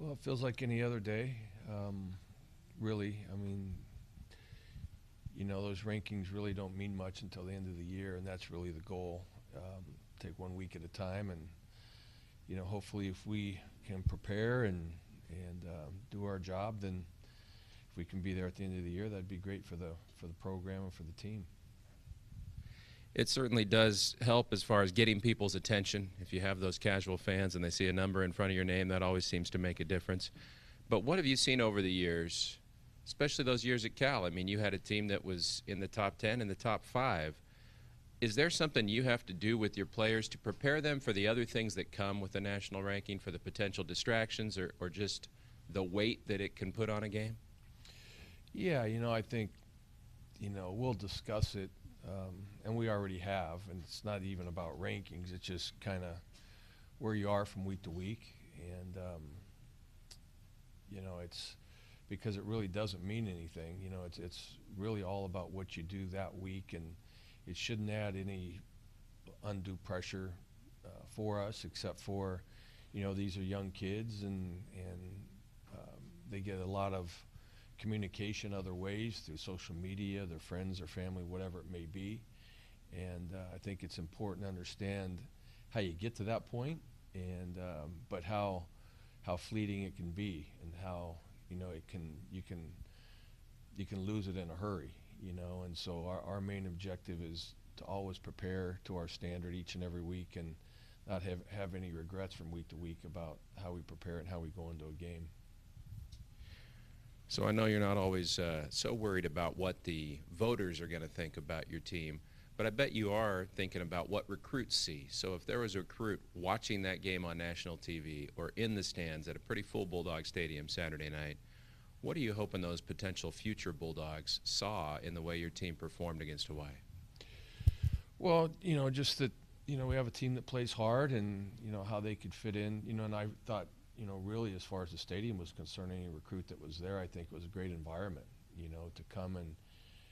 Well, it feels like any other day. Really, I mean, those rankings really don't mean much until the end of the year, and that's really the goal. Take one week at a time, and hopefully, if we can prepare and do our job, then if we can be there at the end of the year, that'd be great for the program and for the team. It certainly does help as far as getting people's attention. If you have those casual fans and they see a number in front of your name, that always seems to make a difference. But what have you seen over the years, especially those years at Cal? I mean, you had a team that was in the top 10 and the top 5. Is there something you have to do with your players to prepare them for the other things that come with the national ranking, for the potential distractions or just the weight that it can put on a game? Yeah, I think, we'll discuss it, and we already have, and it's not even about rankings. It's just kind of where you are from week to week, and, it's because it really doesn't mean anything. It's really all about what you do that week, and it shouldn't add any undue pressure for us, except for, these are young kids, and they get a lot of communication other ways through social media, their friends, their family, whatever it may be. And I think it's important to understand how you get to that point, and but how fleeting it can be, and how you can lose it in a hurry. And so our main objective is to always prepare to our standard each and every week, and not have any regrets from week to week about how we prepare and how we go into a game. So I know you're not always so worried about what the voters are going to think about your team, but I bet you are thinking about what recruits see. So if there was a recruit watching that game on national TV or in the stands at a pretty full Bulldog Stadium Saturday night, what are you hoping those potential future Bulldogs saw in the way your team performed against Hawaii? Well, just that, we have a team that plays hard, and, how they could fit in, and I thought, really as far as the stadium was concerned, any recruit that was there, I think it was a great environment, to come and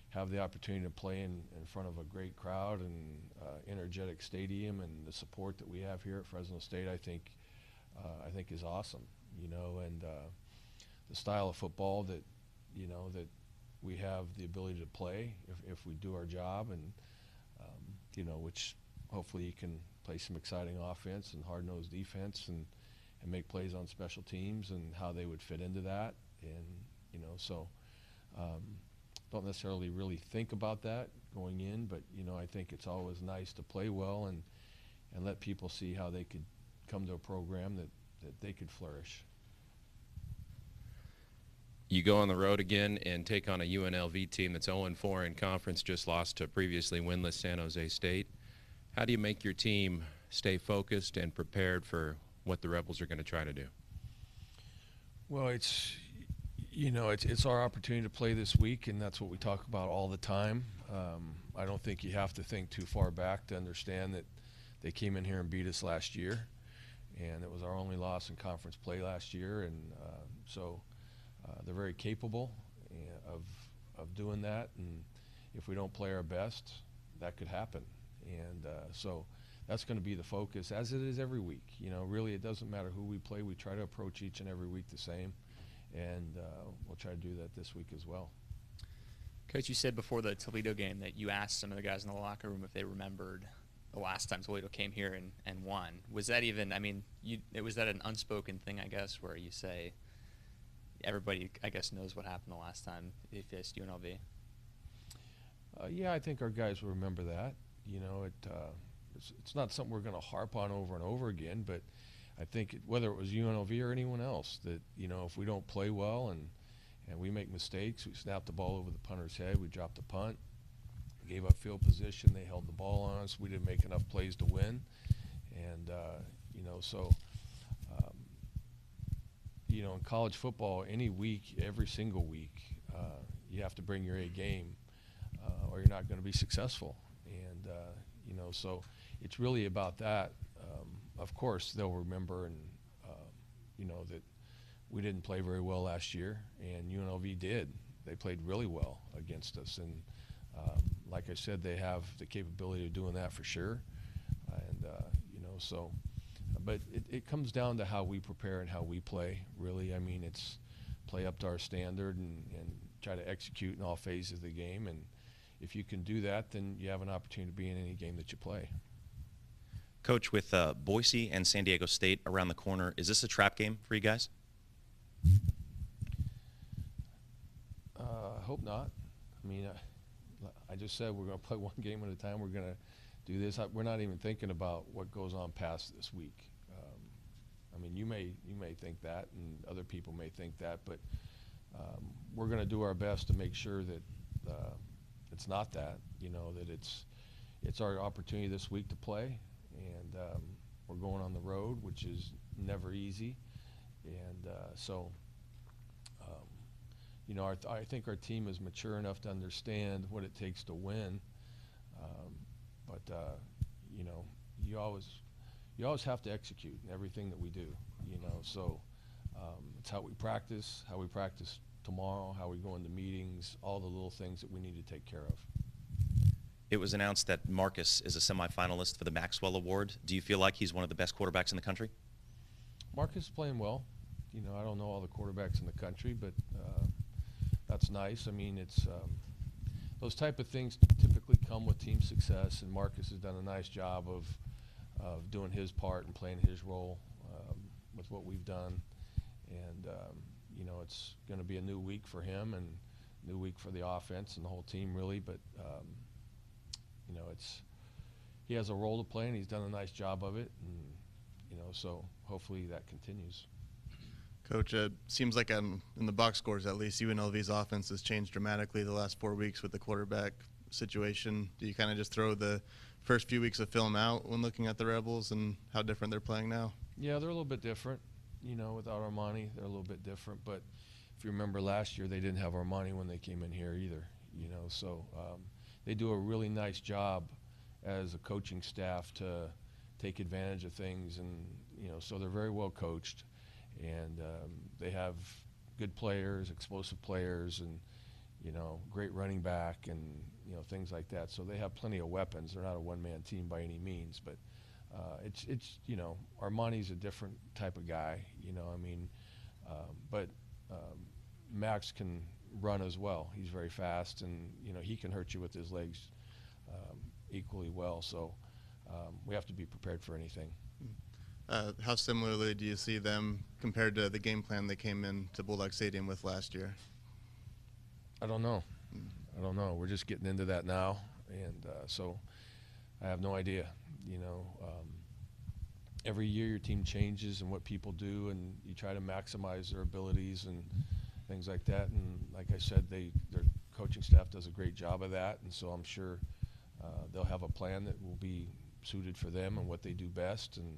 have the opportunity to play in front of a great crowd and energetic stadium, and the support that we have here at Fresno State, I think is awesome, and the style of football that, that we have the ability to play if we do our job, and, which hopefully you can play some exciting offense and hard-nosed defense, and make plays on special teams, and how they would fit into that. And, so don't necessarily really think about that going in, but, I think it's always nice to play well and let people see how they could come to a program that they could flourish. You go on the road again and take on a UNLV team that's 0-4 in conference, just lost to previously winless San Jose State. How do you make your team stay focused and prepared for what the Rebels are going to try to do? Well, it's our opportunity to play this week, and that's what we talk about all the time. I don't think you have to think too far back to understand that they came in here and beat us last year, and it was our only loss in conference play last year, and so they're very capable of doing that, and if we don't play our best, that could happen. And so that's going to be the focus, as it is every week. Really, it doesn't matter who we play. We try to approach each and every week the same, and we'll try to do that this week as well. Coach, you said before the Toledo game that you asked some of the guys in the locker room if they remembered the last time Toledo came here and won. Was that even, was that an unspoken thing, I guess, where you say everybody, I guess, knows what happened the last time they faced UNLV? Yeah, I think our guys will remember that. It's not something we're going to harp on over and over again, but I think whether it was UNLV or anyone else, that, if we don't play well and we make mistakes, we snap the ball over the punter's head, we dropped the punt, we gave up field position, they held the ball on us, we didn't make enough plays to win. And, so, in college football, any week, every single week, you have to bring your A game or you're not going to be successful. And, so it's really about that. Of course, they'll remember, and, that we didn't play very well last year, and UNLV did. They played really well against us. And like I said, they have the capability of doing that for sure. And, But it comes down to how we prepare and how we play, really. I mean, it's play up to our standard and try to execute in all phases of the game. And if you can do that, then you have an opportunity to be in any game that you play. Coach, with Boise and San Diego State around the corner, is this a trap game for you guys? I hope not. I mean, I just said we're going to play one game at a time. We're going to do this. We're not even thinking about what goes on past this week. I mean, you may think that, and other people may think that, but we're going to do our best to make sure that it's not that. You know, that it's our opportunity this week to play, and we're going on the road, which is never easy, and so. You know, I think our team is mature enough to understand what it takes to win, but you know, you always have to execute in everything that we do. You know, so it's how we practice tomorrow, how we go into meetings, all the little things that we need to take care of. It was announced that Marcus is a semifinalist for the Maxwell Award. Do you feel like he's one of the best quarterbacks in the country? Marcus is playing well. You know, I don't know all the quarterbacks in the country, but that's nice. I mean, it's those type of things typically come with team success, and Marcus has done a nice job of doing his part and playing his role with what we've done. And you know, it's going to be a new week for him and a new week for the offense and the whole team, really. But you know, he has a role to play, and he's done a nice job of it. And you know, so hopefully that continues. Coach, it seems like in the box scores at least, UNLV's offense has changed dramatically the last 4 weeks with the quarterback situation. Do you kind of just throw the first few weeks of film out when looking at the Rebels and how different they're playing now? Yeah, they're a little bit different. You know, without Armani, they're a little bit different. But if you remember last year, they didn't have Armani when they came in here either. You know, so they do a really nice job as a coaching staff to take advantage of things, and you know, so they're very well coached. And they have good players, explosive players, and you know, great running back, and you know, things like that. So they have plenty of weapons. They're not a one-man team by any means, but it's you know, Armani's a different type of guy. You know, I mean, but Max can run as well. He's very fast, and you know, he can hurt you with his legs equally well. So we have to be prepared for anything. How similarly do you see them compared to the game plan they came in to Bulldog Stadium with last year? I don't know. We're just getting into that now, and so I have no idea. You know, every year your team changes and what people do, and you try to maximize their abilities and things like that. And like I said, their coaching staff does a great job of that, and so I'm sure they'll have a plan that will be suited for them and what they do best, and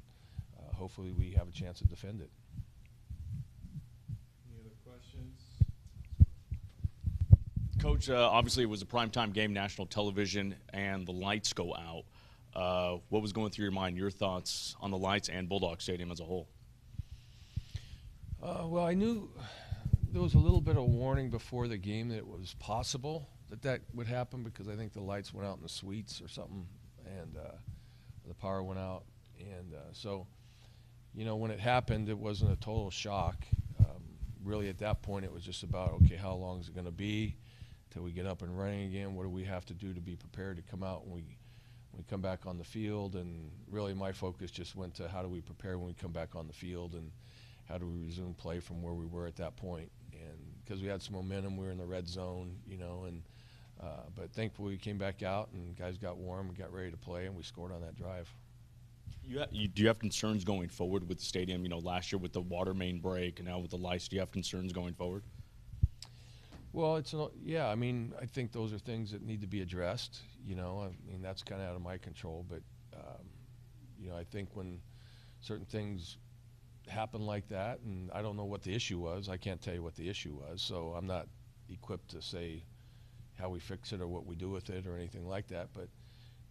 hopefully we have a chance to defend it. Any other questions? Coach, obviously it was a primetime game, national television, and the lights go out. What was going through your mind, your thoughts on the lights and Bulldog Stadium as a whole? Well, I knew there was a little bit of warning before the game that it was possible that would happen, because I think the lights went out in the suites or something, and the power went out. And so, you know, when it happened, it wasn't a total shock. Really, at that point, it was just about, okay, how long is it going to be till we get up and running again? What do we have to do to be prepared to come out when we come back on the field? And really, my focus just went to how do we prepare when we come back on the field, and how do we resume play from where we were at that point? And because we had some momentum, we were in the red zone, you know, and but thankfully we came back out and guys got warm and got ready to play, and we scored on that drive. Do you have concerns going forward with the stadium? You know, last year with the water main break, and now with the lights, do you have concerns going forward? Well, yeah. I mean, I think those are things that need to be addressed. You know, I mean, that's kind of out of my control. But you know, I think when certain things happen like that, and I don't know what the issue was. I can't tell you what the issue was, so I'm not equipped to say how we fix it or what we do with it or anything like that. But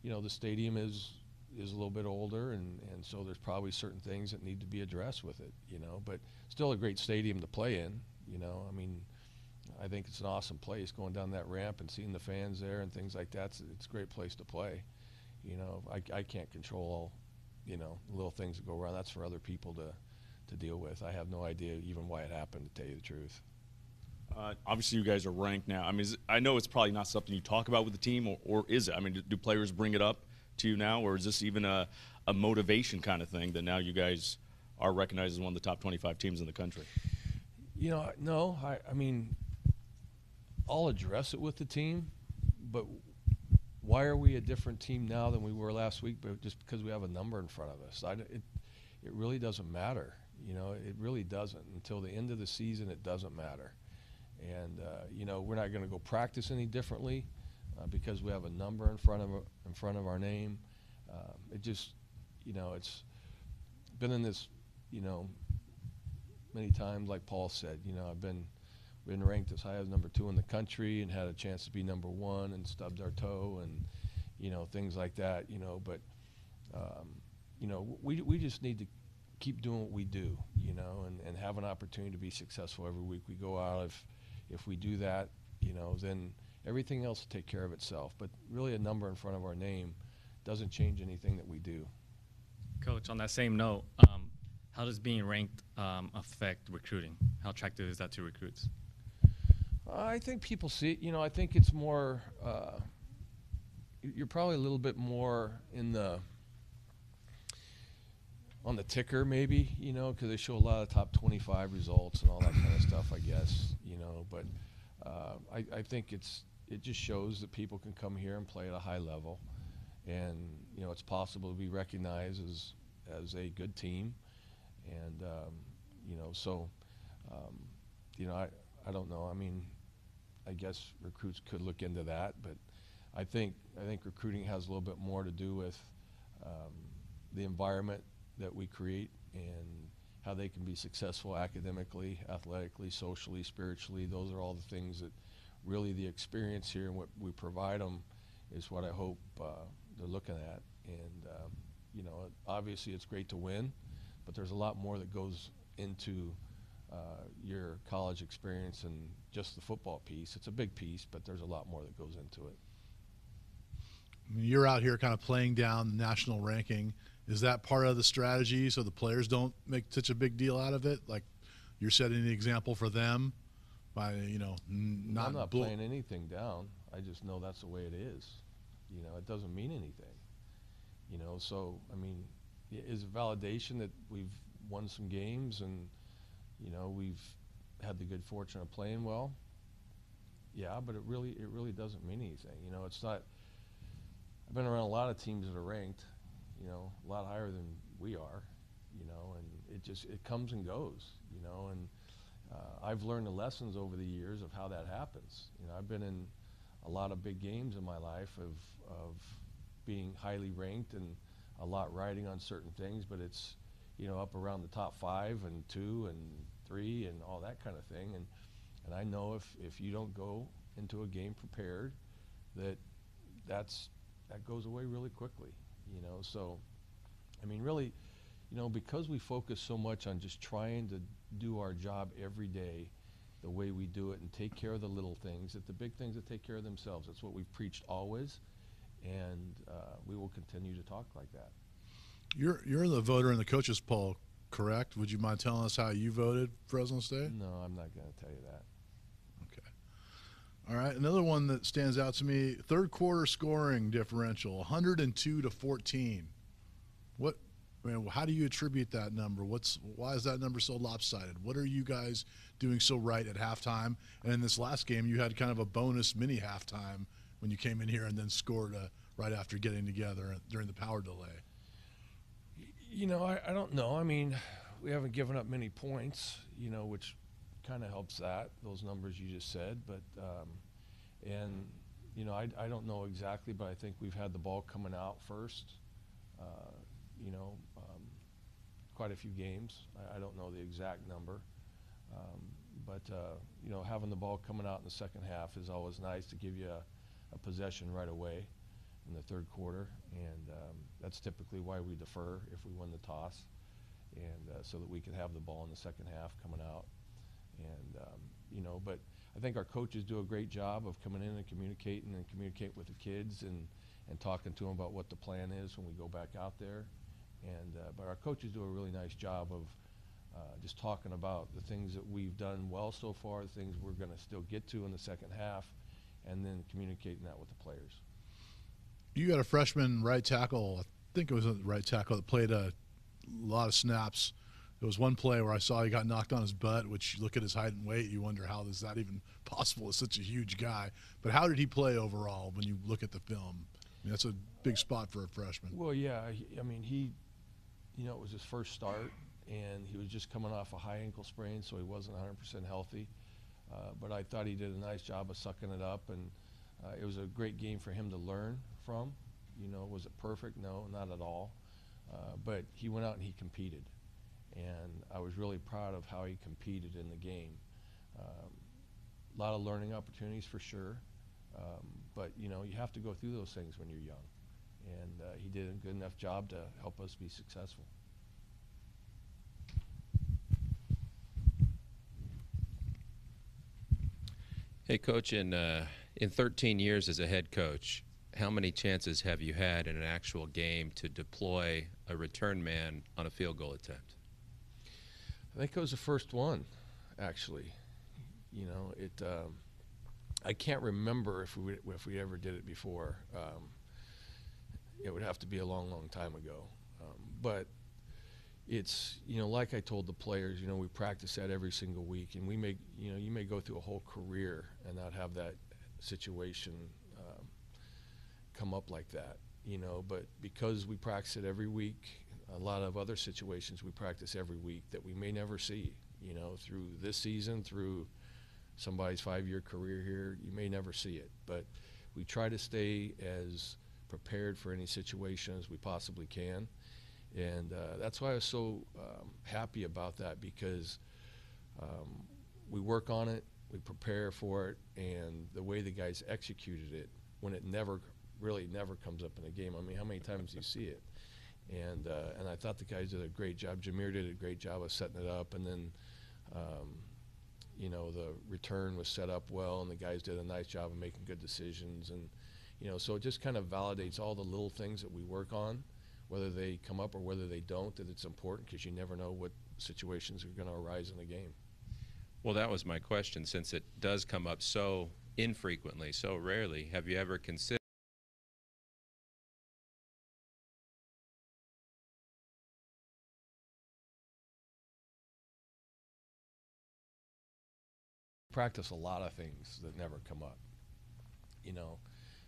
you know, the stadium is a little bit older, and so there's probably certain things that need to be addressed with it, you know, but still a great stadium to play in, you know. I mean, I think it's an awesome place, going down that ramp and seeing the fans there and things like that. It's a great place to play, you know. I can't control all, little things that go wrong. That's for other people to deal with. I have no idea even why it happened, to tell you the truth. Obviously, you guys are ranked now. I mean, I know it's probably not something you talk about with the team, or is it? I mean, do players bring it up to you now, or is this even a motivation kind of thing that now you guys are recognized as one of the top 25 teams in the country? No. I mean, I'll address it with the team, but why are we a different team now than we were last week? But just because we have a number in front of us, it really doesn't matter. It really doesn't. Until the end of the season, it doesn't matter. And we're not going to go practice any differently because we have a number in front of our name. It just, it's been in this, many times, like Paul said. I've been ranked as high as number 2 in the country and had a chance to be number 1 and stubbed our toe and things like that. But we just need to keep doing what we do, and have an opportunity to be successful every week we go out. If we do that, then everything else will take care of itself. But really, a number in front of our name doesn't change anything that we do. Coach, on that same note, how does being ranked affect recruiting? How attractive is that to recruits? I think people see it. I think it's more. You're probably a little bit more on the ticker, maybe, because they show a lot of top 25 results and all that kind of stuff, I guess, But I think it just shows that people can come here and play at a high level, and it's possible to be recognized as a good team, and I don't know. I mean, I guess recruits could look into that, but I think recruiting has a little bit more to do with the environment that we create and how they can be successful academically, athletically, socially, spiritually. Those are all the things that really the experience here and what we provide them is what I hope they're looking at. And obviously it's great to win, but there's a lot more that goes into your college experience and just the football piece. It's a big piece, but there's a lot more that goes into it. You're out here kind of playing down the national ranking. Is that part of the strategy so the players don't make such a big deal out of it? Like you're setting the example for them by, I'm not playing anything down. I just know that's the way it is. It doesn't mean anything. So, I mean, is it validation that we've won some games and, we've had the good fortune of playing well? Yeah, but it really doesn't mean anything. It's not. I've been around a lot of teams that are ranked, a lot higher than we are, and it comes and goes, and I've learned the lessons over the years of how that happens. I've been in a lot of big games in my life of being highly ranked and a lot riding on certain things, but it's, up around the top 5 and 2 and 3 and all that kind of thing. And I know if you don't go into a game prepared, that goes away really quickly, So, I mean, really, because we focus so much on just trying to do our job every day the way we do it and take care of the little things, that the big things that take care of themselves. That's what we've preached always, and we will continue to talk like that. You're the voter in the coaches poll, correct? Would you mind telling us how you voted Fresno State? No, I'm not going to tell you that. Okay. All right. Another one that stands out to me: third quarter scoring differential, 102-14. How do you attribute that number? Why is that number so lopsided? What are you guys doing so right at halftime? And in this last game, you had kind of a bonus mini halftime when you came in here and then scored right after getting together during the power delay. I don't know. I mean, we haven't given up many points, which kind of helps those numbers you just said. But, I don't know exactly, but I think we've had the ball coming out first, quite a few games. I don't know the exact number. But having the ball coming out in the second half is always nice to give you a possession right away in the third quarter, and that's typically why we defer if we win the toss, and so that we can have the ball in the second half coming out. And but I think our coaches do a great job of coming in and communicate with the kids and talking to them about what the plan is when we go back out there, And but our coaches do a really nice job of just talking about the things that we've done well so far, the things we're going to still get to in the second half, and then communicating that with the players. You got a freshman right tackle, I think it was a right tackle, that played a lot of snaps. There was one play where I saw he got knocked on his butt, which you look at his height and weight, you wonder how is that even possible as such a huge guy. But how did he play overall when you look at the film? I mean, that's a big spot for a freshman. Well, yeah, I mean, it was his first start, and he was just coming off a high ankle sprain, so he wasn't 100% healthy. But I thought he did a nice job of sucking it up, and it was a great game for him to learn from. Was it perfect? No, not at all. But he went out and he competed, and I was really proud of how he competed in the game. A lot of learning opportunities for sure, but you have to go through those things when you're young, and he did a good enough job to help us be successful. Hey, Coach, in 13 years as a head coach, how many chances have you had in an actual game to deploy a return man on a field goal attempt? I think it was the first one, actually. I can't remember if we ever did it before. It would have to be a long, long time ago. But it's, like I told the players, we practice that every single week, and you may go through a whole career and not have that situation come up like that, but because we practice it every week, a lot of other situations we practice every week that we may never see, through this season, through somebody's 5-year career here, you may never see it, but we try to stay as prepared for any situation as we possibly can. And that's why I was so happy about that, because we work on it, we prepare for it, and the way the guys executed it, when it never comes up in a game. I mean, how many times do you see it? And I thought the guys did a great job. Jameer did a great job of setting it up, and then the return was set up well, and the guys did a nice job of making good decisions. And so it just kind of validates all the little things that we work on, whether they come up or whether they don't, that it's important, because you never know what situations are going to arise in the game. Well, that was my question. Since it does come up so infrequently, so rarely, have you ever considered practice a lot of things that never come up?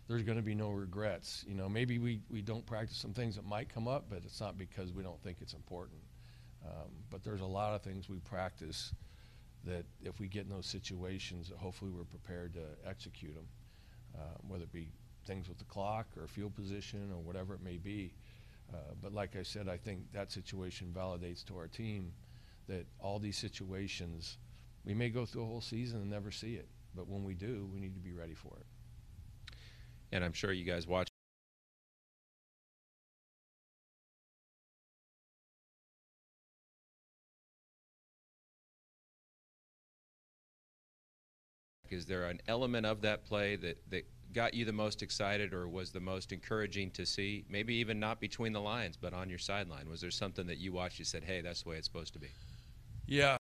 There's going to be no regrets. Maybe we don't practice some things that might come up, but it's not because we don't think it's important. But there's a lot of things we practice that if we get in those situations, that hopefully we're prepared to execute them, whether it be things with the clock or field position or whatever it may be. But like I said, I think that situation validates to our team that all these situations, we may go through a whole season and never see it, but when we do, we need to be ready for it. And I'm sure you guys watch. Is there an element of that play that got you the most excited or was the most encouraging to see? Maybe even not between the lines, but on your sideline. Was there something that you watched, you said, hey, that's the way it's supposed to be? Yeah.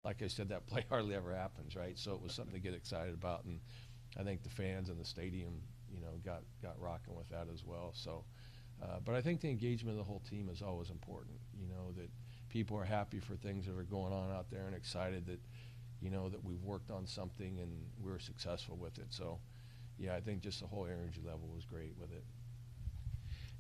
Like I said, that play hardly ever happens, right? So it was something to get excited about, and I think the fans in the stadium, got rocking with that as well. So, but I think the engagement of the whole team is always important. That people are happy for things that are going on out there and excited that, that we've worked on something and we're successful with it. So, yeah, I think just the whole energy level was great with it.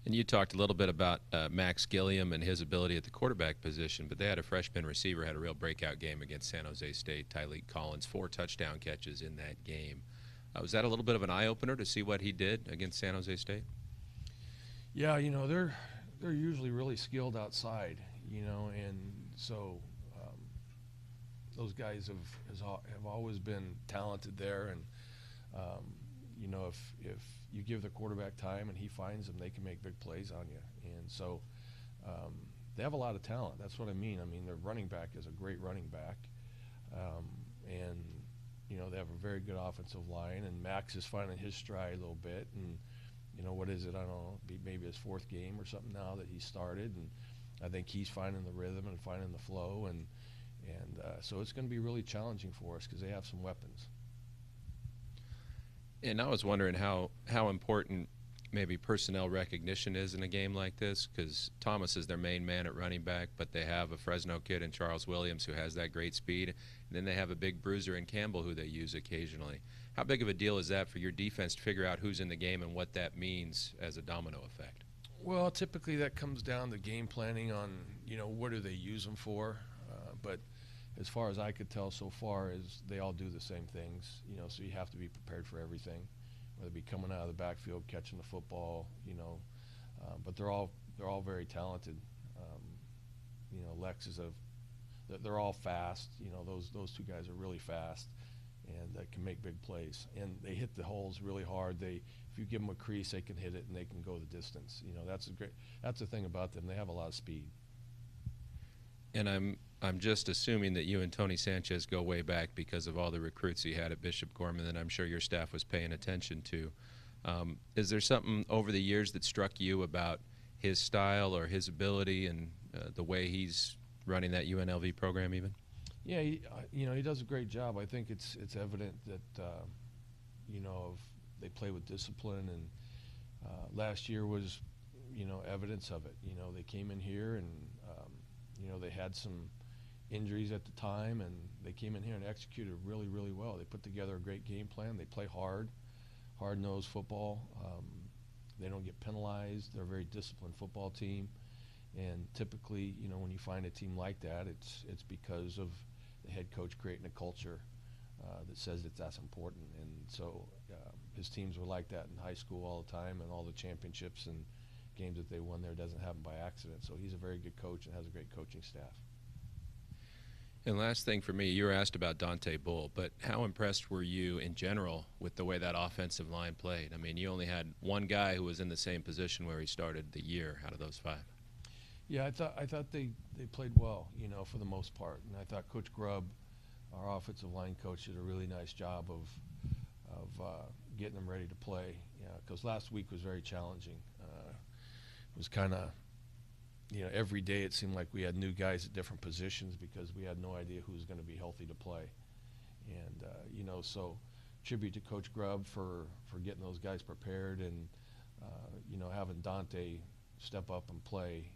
And you talked a little bit about Max Gilliam and his ability at the quarterback position, but they had a freshman receiver, had a real breakout game against San Jose State, Tyleek Collins, 4 touchdown catches in that game. Was that a little bit of an eye-opener to see what he did against San Jose State? Yeah, they're usually really skilled outside, and so those guys have always been talented there, and you know, if you give the quarterback time and he finds them, they can make big plays on you. And so they have a lot of talent. That's what I mean. I mean, their running back is a great running back, and you know, they have a very good offensive line. And Max is finding his stride a little bit. And you know, what is it? I don't know, maybe his 4th game or something now that he started. And I think he's finding the rhythm and finding the flow. And so it's going to be really challenging for us because they have some weapons. And I was wondering how important maybe personnel recognition is in a game like this, because Thomas is their main man at running back, but they have a Fresno kid in Charles Williams who has that great speed, and then they have a big bruiser in Campbell who they use occasionally. How big of a deal is that for your defense to figure out who's in the game and what that means as a domino effect? Well, typically that comes down to game planning on, you know, what do they use them for, but as far as I could tell so far is they all do the same things, you know, so you have to be prepared for everything, whether it be coming out of the backfield, catching the football, you know, but they're all very talented. You know, Lex is they're all fast, you know, those 2 guys are really fast and can make big plays, and they hit the holes really hard. If you give them a crease, they can hit it and they can go the distance. You know, that's the thing about them. They have a lot of speed. And I'm just assuming that you and Tony Sanchez go way back because of all the recruits he had at Bishop Gorman that I'm sure your staff was paying attention to. Is there something over the years that struck you about his style or his ability and the way he's running that UNLV program even? Yeah, you know, he does a great job. I think it's evident that, you know, they play with discipline, and last year was, you know, evidence of it. You know, they came in here and, you know, they had some injuries at the time, and they came in here and executed really, really well. They put together a great game plan. They play hard-nosed football. They don't get penalized. They're a very disciplined football team. And typically, you know, when you find a team like that, it's because of the head coach creating a culture that says that that's important. And so his teams were like that in high school all the time, and all the championships and games that they won there doesn't happen by accident. So he's a very good coach and has a great coaching staff. And last thing for me, you were asked about Dante Bull, but how impressed were you in general with the way that offensive line played? I mean, you only had one guy who was in the same position where he started the year out of those 5. Yeah, I thought they played well, you know, for the most part. And I thought Coach Grubb, our offensive line coach, did a really nice job of getting them ready to play. Because last week was very challenging. It was kind of, you know, every day it seemed like we had new guys at different positions because we had no idea who was going to be healthy to play. And, you know, so tribute to Coach Grubb for getting those guys prepared, and, you know, having Dante step up and play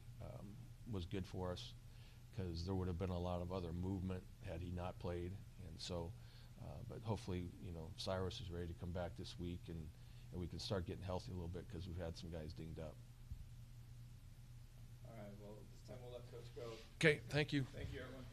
was good for us, because there would have been a lot of other movement had he not played. And so, but hopefully, you know, Cyrus is ready to come back this week, and we can start getting healthy a little bit, because we've had some guys dinged up. All right, well, this time we'll let Coach go. Okay, thank you. Thank you, everyone.